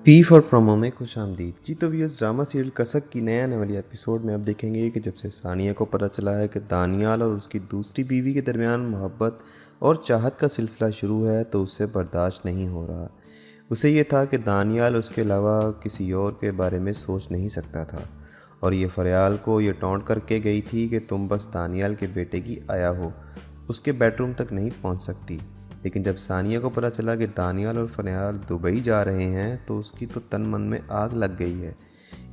P for promo में खुशामदीद जी। तो viewers, drama serial कसक की नए आने वाली एपिसोड में अब देखेंगे कि जब से सानिया को पता चला है कि दानियाल और उसकी दूसरी बीवी के दरमियान मोहब्बत और चाहत का सिलसिला शुरू है तो उसे बर्दाश्त नहीं हो रहा। उसे ये था कि दानियाल उसके अलावा किसी और के बारे में सोच नहीं सकता था, और ये फरियाल को ये टॉन्ट करके गई थी कि तुम बस दानियाल के बेटे की आया हो, उसके बेडरूम तक नहीं पहुंच सकती। लेकिन जब सानिया को पता चला कि दानियाल और फरियाल दुबई जा रहे हैं तो उसकी तो तन मन में आग लग गई है।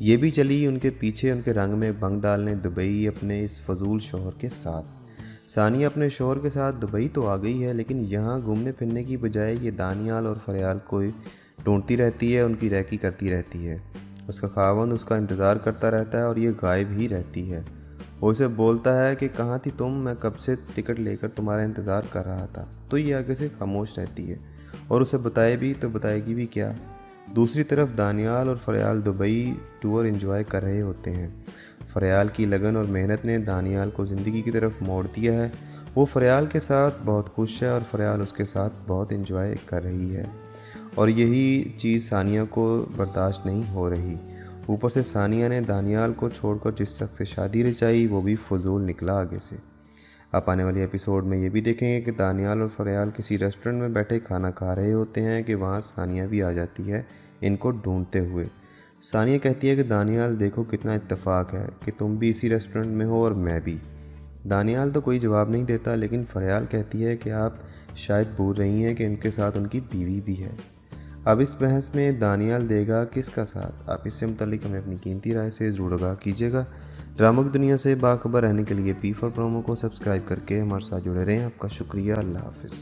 ये भी चली उनके पीछे उनके रंग में भंग डालने दुबई अपने इस फजूल शोहर के साथ। सानिया अपने शोहर के साथ दुबई तो आ गई है, लेकिन यहाँ घूमने फिरने की बजाय ये दानियाल और फरियाल को ढूंढती रहती है, उनकी रैकी करती रहती है। उसका खावंद उसका इंतज़ार करता रहता है और ये गायब ही रहती है। वो उसे बोलता है कि कहाँ थी तुम, मैं कब से टिकट लेकर तुम्हारा इंतज़ार कर रहा था। तो ये आगे से खामोश रहती है और उसे बताए भी तो बताएगी भी क्या। दूसरी तरफ दानियाल और फरियाल दुबई टूर एंजॉय कर रहे होते हैं। फरियाल की लगन और मेहनत ने दानियाल को ज़िंदगी की तरफ मोड़ दिया है। वो फरियाल के साथ बहुत खुश है और फरियाल उसके साथ बहुत एंजॉय कर रही है, और यही चीज़ सानिया को बर्दाश्त नहीं हो रही। ऊपर से सानिया ने दानियाल को छोड़कर जिस शख्स से शादी रचाई वो भी फजूल निकला आगे से। आप आने वाली एपिसोड में ये भी देखेंगे कि दानियाल और फरियाल किसी रेस्टोरेंट में बैठे खाना खा रहे होते हैं कि वहाँ सानिया भी आ जाती है इनको ढूंढते हुए। सानिया कहती है कि दानियाल देखो कितना इत्तेफाक है कि तुम भी इसी रेस्टोरेंट में हो और मैं भी। दानियाल तो कोई जवाब नहीं देता, लेकिन फरियाल कहती है कि आप शायद भूल रही हैं कि उनके साथ उनकी बीवी भी है। अब इस बहस में दानियाल देगा किसका साथ? आप इससे मुतालिक हमें अपनी कीमती राय से ज़रूर आगाह कीजिएगा। ड्रामा की दुनिया से बाखबर रहने के लिए पी फॉर प्रोमो को सब्सक्राइब करके हमारे साथ जुड़े रहें। आपका शुक्रिया। अल्लाह हाफिज़।